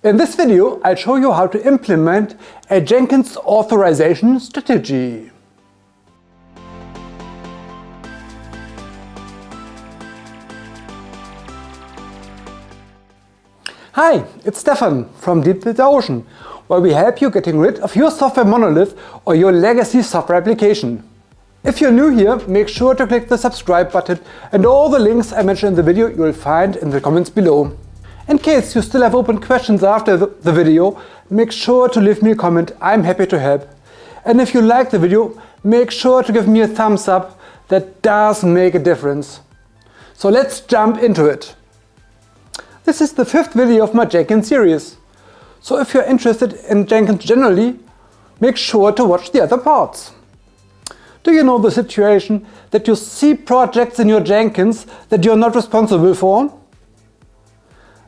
In this video, I'll show you how to implement a Jenkins Authorization Strategy. Hi, it's Stefan from Deep the Ocean, where we help you getting rid of your software monolith or your legacy software application. If you're new here, make sure to click the subscribe button, and all the links I mentioned in the video you will find in the comments below. In case you still have open questions after the video, make sure to leave me a comment. I'm happy to help. And if you like the video, make sure to give me a thumbs up. That does make a difference. So let's jump into it. This is the 5th video of my Jenkins series. So if you're interested in Jenkins generally, make sure to watch the other parts. Do you know the situation that you see projects in your Jenkins that you're not responsible for?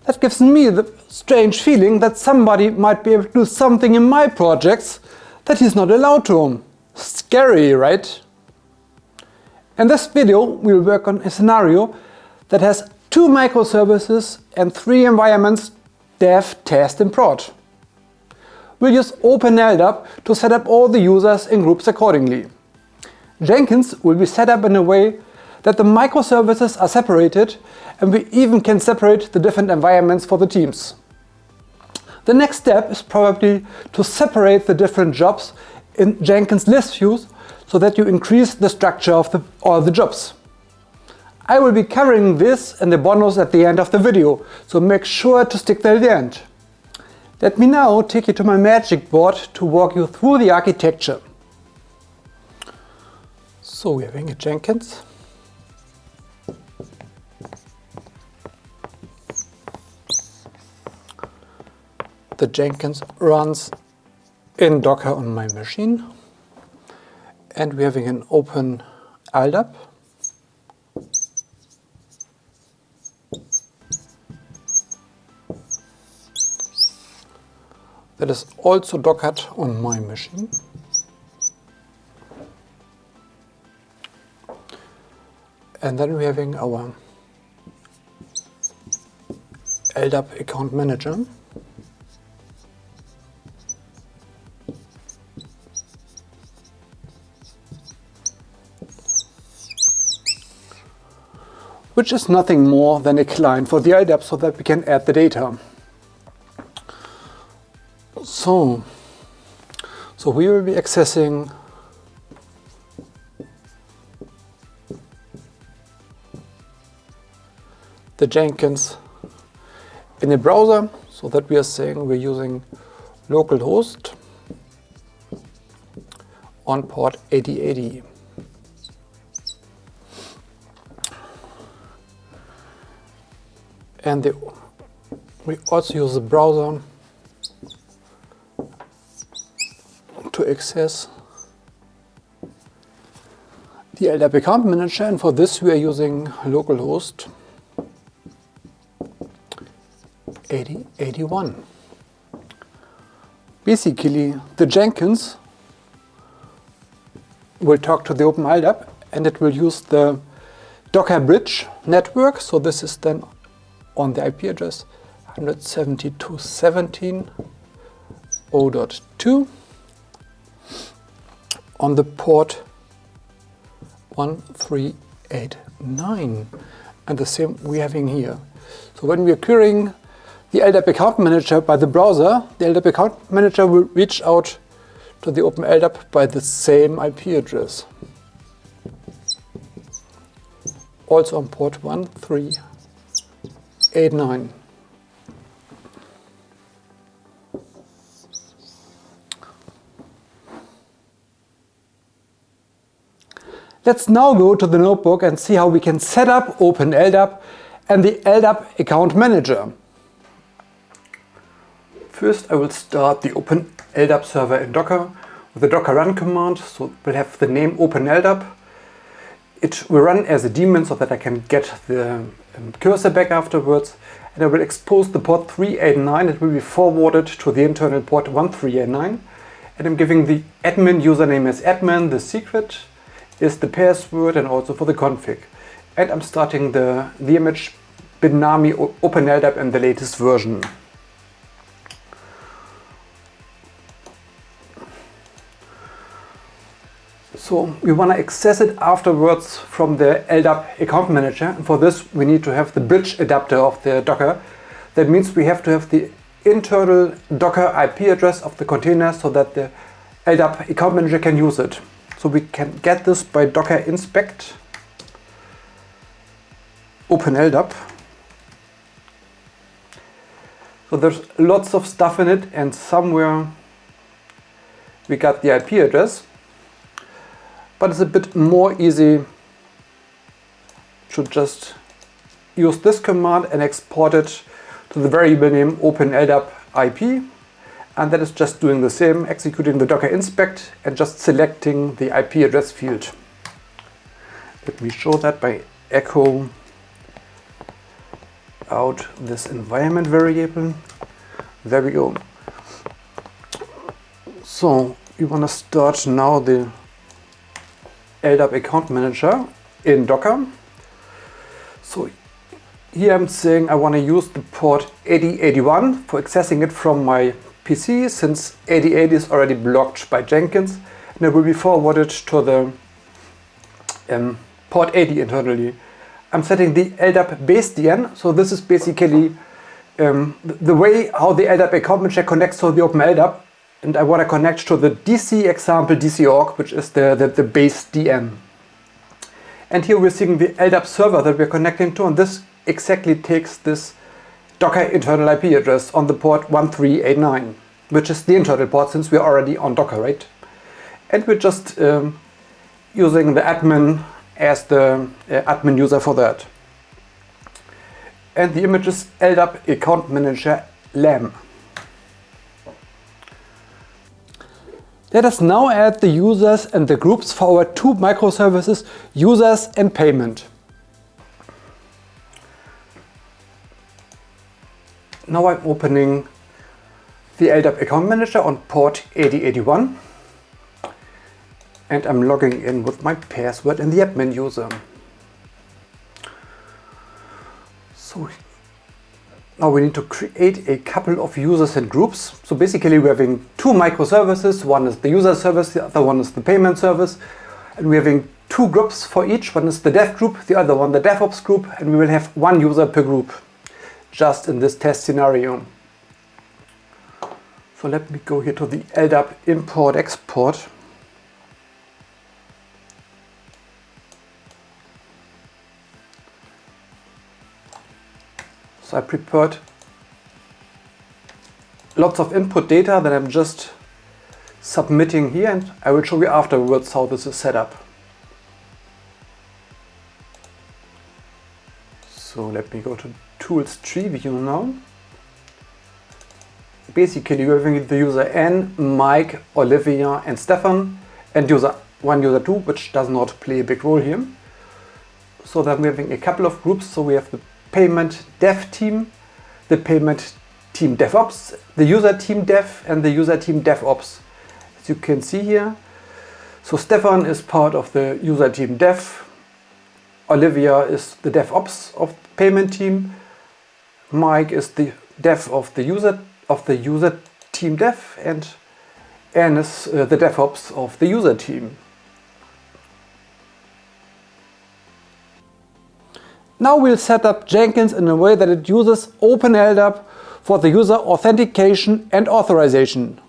That gives me the strange feeling that somebody might be able to do something in my projects that he's not allowed to. Scary, right? In this video, we'll work on a scenario that has 2 microservices and 3 environments: dev, test and prod. We'll use OpenLDAP to set up all the users in groups accordingly. Jenkins will be set up in a way that the microservices are separated, and we even can separate the different environments for the teams. The next step is probably to separate the different jobs in Jenkins list views so that you increase the structure of all the jobs. I will be covering this in the bonus at the end of the video, so make sure to stick till the end. Let me now take you to my magic board to walk you through the architecture. So we're having a Jenkins. The Jenkins runs in Docker on my machine, and we're having an OpenLDAP. That is also Dockered on my machine. And then we're having our LDAP account manager. Which is nothing more than a client for the LDAP so that we can add the data. So we will be accessing the Jenkins in a browser, so that we are saying we're using localhost on port 8080. And we also use the browser to access the LDAP account manager, and for this we are using localhost 8081. Basically, the Jenkins will talk to the OpenLDAP, and it will use the Docker bridge network. So this is then on the IP address 172.17.0.2 on the port 1389, and the same we're having here. So when we are querying the LDAP account manager by the browser, the LDAP account manager will reach out to the OpenLDAP by the same IP address, also on port 1389. Let's now go to the notebook and see how we can set up OpenLDAP and the LDAP account manager. First, I will start the OpenLDAP server in Docker with the docker run command. So we'll have the name OpenLDAP. It will run as a daemon so that I can get the cursor back afterwards. And I will expose the port 389. It will be forwarded to the internal port 1389. And I'm giving the admin username as admin. The secret is the password and also for the config. And I'm starting the image Bitnami OpenLDAP in the latest version. So we want to access it afterwards from the LDAP account manager. And for this, we need to have the bridge adapter of the Docker. That means we have to have the internal Docker IP address of the container so that the LDAP account manager can use it. So we can get this by docker inspect OpenLDAP. So there's lots of stuff in it, and somewhere we got the IP address. But it's a bit more easy to just use this command and export it to the variable name OpenLDAP IP. And that is just doing the same, executing the docker inspect and just selecting the IP address field. Let me show that by echo out this environment variable. There we go. So you want to start now the LDAP account manager in Docker. So here I'm saying I want to use the port 8081 for accessing it from my PC, since 8080 is already blocked by Jenkins, and it will be forwarded to the port 80 internally. I'm setting the LDAP base DN, so this is basically the way how the LDAP account manager connects to the OpenLDAP, and I want to connect to the DC example DC.org, which is the base DN. And here we're seeing the LDAP server that we're connecting to, and this exactly takes this Docker internal IP address on the port 1389, which is the internal port since we're already on Docker, right? And we're just using the admin as the admin user for that. And the image is LDAP account manager lam. Let us now add the users and the groups for our two microservices, users and payment. Now I'm opening the LDAP account manager on port 8081 and I'm logging in with my password and the admin user. So now we need to create a couple of users and groups. So basically we're having two microservices. One is the user service, the other one is the payment service. And we're having two groups for each. One is the dev group, the other one the DevOps group, and we will have one user per group, just in this test scenario. So let me go here to the LDAP import export. So I prepared lots of input data that I'm just submitting here, and I will show you afterwards how this is set up. So let me go to Tools Tree View now. Basically we're having the user N, Mike, Olivia and Stefan, and user 1, user 2, which does not play a big role here. So then we're having a couple of groups. So we have the payment dev team, the payment team DevOps, the user team dev, and the user team DevOps. As you can see here. So Stefan is part of the user team dev, Olivia is the DevOps of the payment team, Mike is the dev of the user team dev, and Anne is the DevOps of the user team. Now we'll set up Jenkins in a way that it uses OpenLDAP for the user authentication and authorization.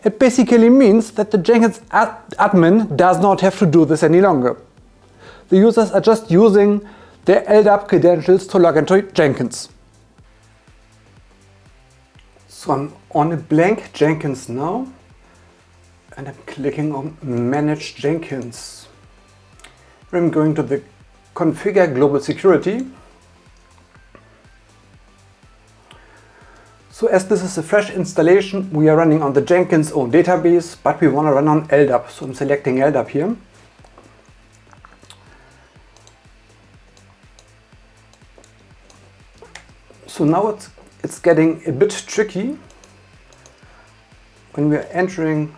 It basically means that the Jenkins admin does not have to do this any longer. The users are just using their LDAP credentials to log into Jenkins. So I'm on a blank Jenkins now, and I'm clicking on Manage Jenkins. I'm going to the Configure Global Security. So as this is a fresh installation, we are running on the Jenkins own database, but we want to run on LDAP. So I'm selecting LDAP here. So now it's getting a bit tricky. When we are entering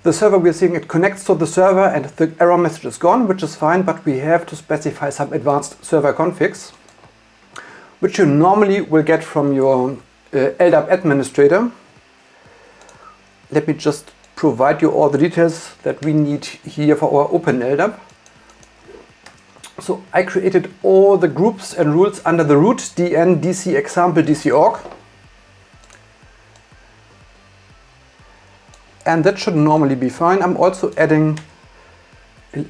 the server, we are seeing it connects to the server and the error message is gone, which is fine, but we have to specify some advanced server configs, which you normally will get from your LDAP administrator. Let me just provide you all the details that we need here for our OpenLDAP. So I created all the groups and rules under the root dn dc example dc org. And that should normally be fine. I'm also adding a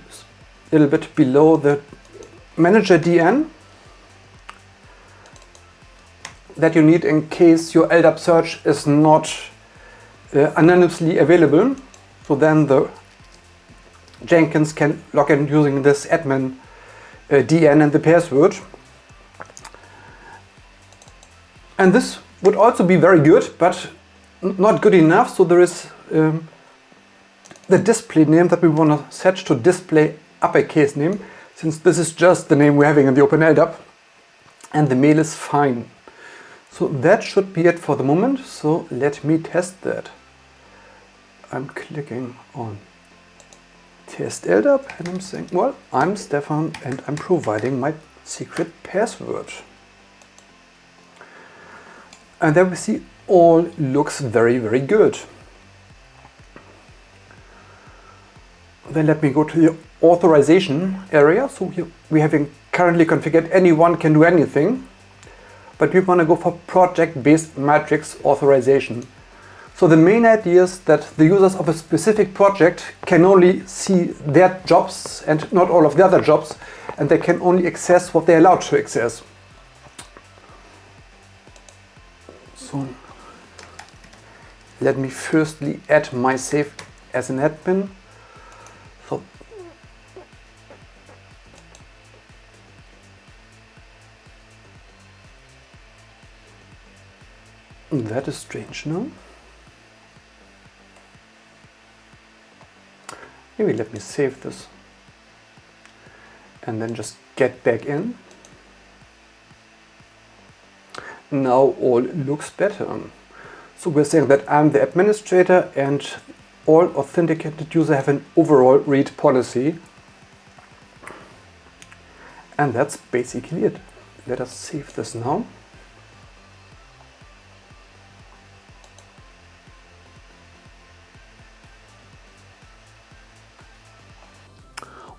little bit below the manager dn that you need in case your LDAP search is not anonymously available. So then the Jenkins can log in using this admin dn and the password. And this would also be very good, but not good enough. So there is the display name that we want to set to display uppercase name, since this is just the name we're having in the OpenLDAP, and the mail is fine. So that should be it for the moment. So let me test that. I'm clicking on test LDAP and I'm saying, well, I'm Stefan and I'm providing my secret password. And there we see all looks very, very good. Then let me go to the authorization area. So here we have currently configured anyone can do anything, but we want to go for project-based matrix authorization. So the main idea is that the users of a specific project can only see their jobs and not all of the other jobs, and they can only access what they're allowed to access. So let me firstly add myself as an admin. So that is strange now. Maybe let me save this and then just get back in. Now all looks better. So we're saying that I'm the administrator and all authenticated users have an overall read policy. And that's basically it. Let us save this now.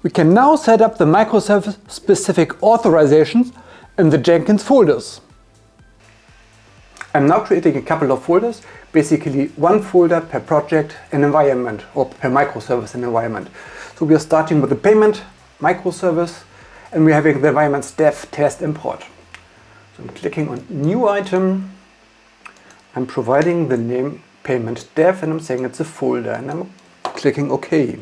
We can now set up the microservice specific authorizations in the Jenkins folders. I'm now creating a couple of folders, basically one folder per project and environment, or per microservice and environment. So we are starting with the payment microservice and we're having the environments dev, test, import. So I'm clicking on new item, I'm providing the name payment dev and I'm saying it's a folder and I'm clicking OK.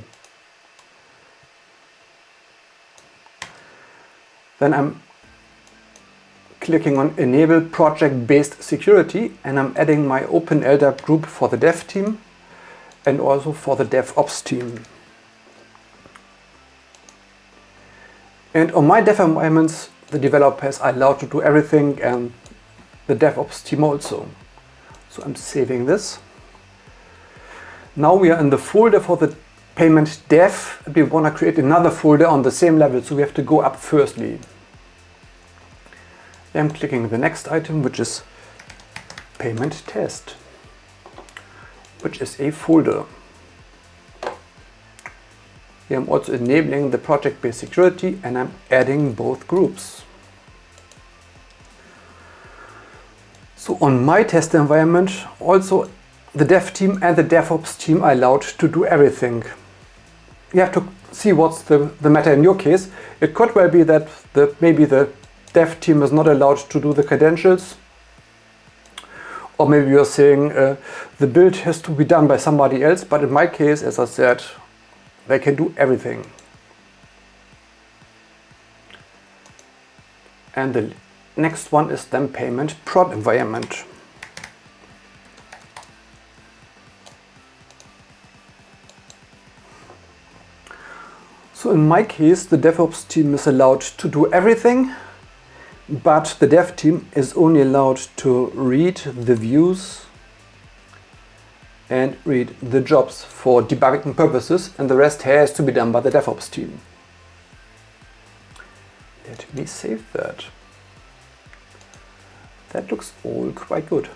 Then I'm clicking on enable project-based security and I'm adding my OpenLDAP group for the dev team and also for the DevOps team. And on my dev environments, the developers are allowed to do everything and the DevOps team also. So I'm saving this. Now we are in the folder for the payment dev. We want to create another folder on the same level, so we have to go up firstly. I'm clicking the next item, which is payment test, which is a folder. Here I'm also enabling the project-based security and I'm adding both groups. So on my test environment, also the dev team and the DevOps team are allowed to do everything. You have to see what's the matter in your case. It could well be that maybe the dev team is not allowed to do the credentials, or maybe you're saying the build has to be done by somebody else, but in my case, as I said, they can do everything. And the next one is then payment prod environment. So in my case, the DevOps team is allowed to do everything, but the dev team is only allowed to read the views and read the jobs for debugging purposes, and the rest has to be done by the DevOps team. Let me save that. That looks all quite good.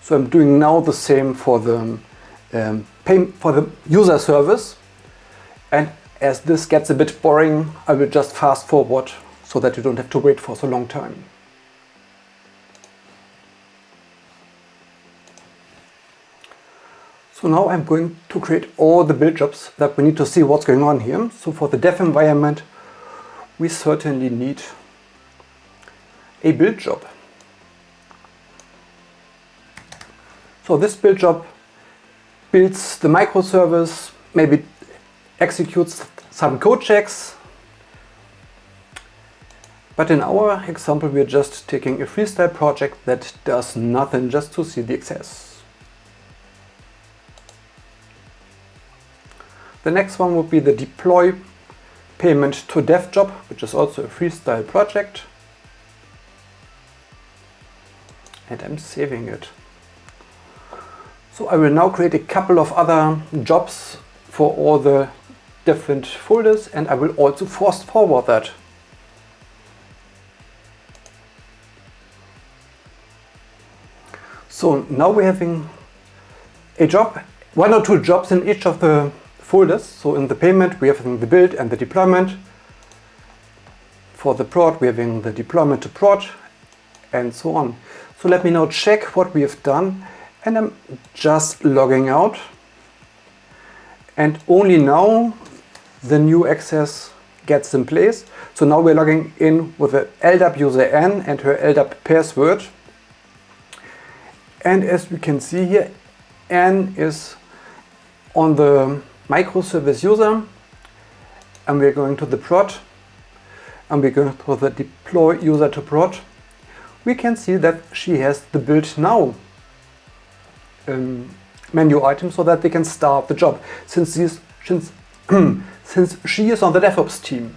So I'm doing now the same for the pay for the user service. And as this gets a bit boring, I will just fast forward so that you don't have to wait for so long time. So now I'm going to create all the build jobs that we need to see what's going on here. So for the dev environment, we certainly need a build job. So this build job builds the microservice, maybe executes some code checks. But in our example, we're just taking a freestyle project that does nothing just to see the access. The next one would be the deploy payment to dev job, which is also a freestyle project. And I'm saving it. So I will now create a couple of other jobs for all the different folders, and I will also fast forward that. So now we're having a job, one or two jobs in each of the folders. So in the payment, we are having the build and the deployment. For the prod, we're having the deployment to prod, and so on. So let me now check what we have done, and I'm just logging out. And only now the new access gets in place. So now we're logging in with the LDAP user N and her LDAP password. And as we can see here, N is on the microservice user, and we're going to the prod, and we're going to the deploy user to prod. We can see that she has the build now menu item so that they can start the job, since she is on the DevOps team.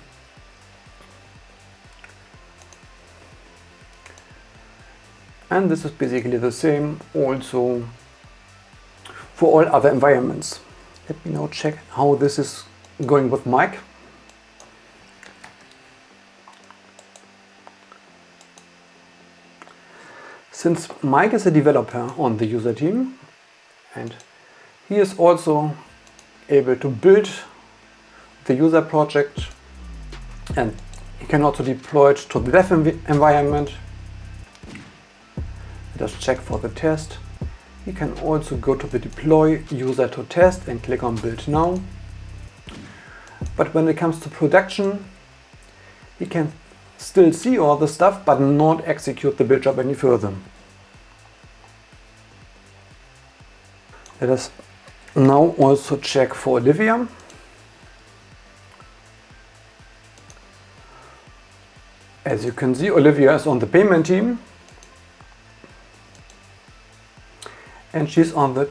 And this is basically the same also for all other environments. Let me now check how this is going with Mike. Since Mike is a developer on the user team, and he is also able to build the user project, and he can also deploy it to the dev environment. Let us check for the test. He can also go to the deploy user to test and click on build now. But when it comes to production, he can still see all the stuff but not execute the build job any further. Let us now also check for Olivia. As you can see, Olivia is on the payment team, and she's on the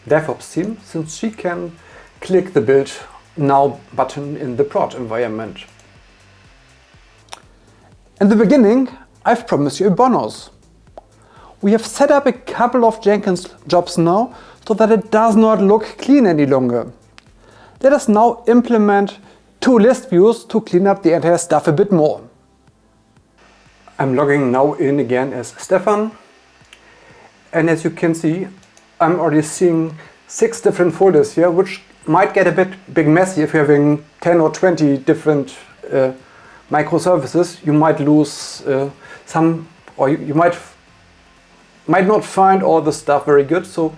DevOps team, since she can click the build now button in the prod environment. In the beginning, I've promised you a bonus. We have set up a couple of Jenkins jobs now so that it does not look clean any longer. Let us now implement 2 list views to clean up the entire stuff a bit more. I'm logging now in again as Stefan. And as you can see, I'm already seeing 6 different folders here, which might get a bit messy if you're having 10 or 20 different microservices. You might lose some, or you might not find all the stuff very good. So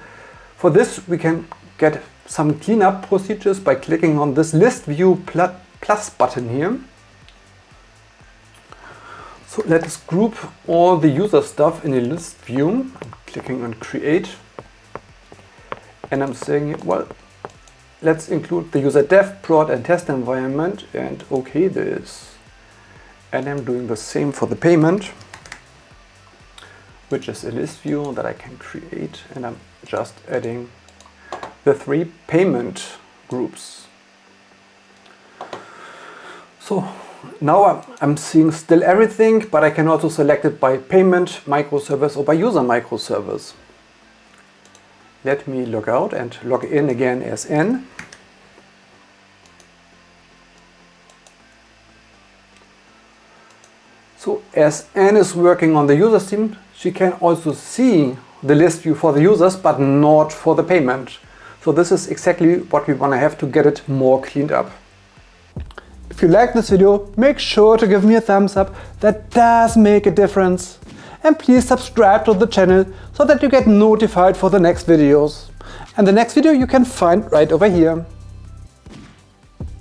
for this, we can get some cleanup procedures by clicking on this list view plus button here. So let us group all the user stuff in a list view. I'm clicking on create, and I'm saying, well, let's include the user dev, prod and test environment, and okay this. And I'm doing the same for the payment, which is a list view that I can create, and I'm just adding the 3 payment groups. So now I'm seeing still everything, but I can also select it by payment microservice or by user microservice. Let me log out and log in again as N. So as N is working on the user team, she can also see the list view for the users, but not for the payment. So this is exactly what we want to have to get it more cleaned up. If you like this video, make sure to give me a thumbs up. That does make a difference. And please subscribe to the channel so that you get notified for the next videos. And the next video you can find right over here.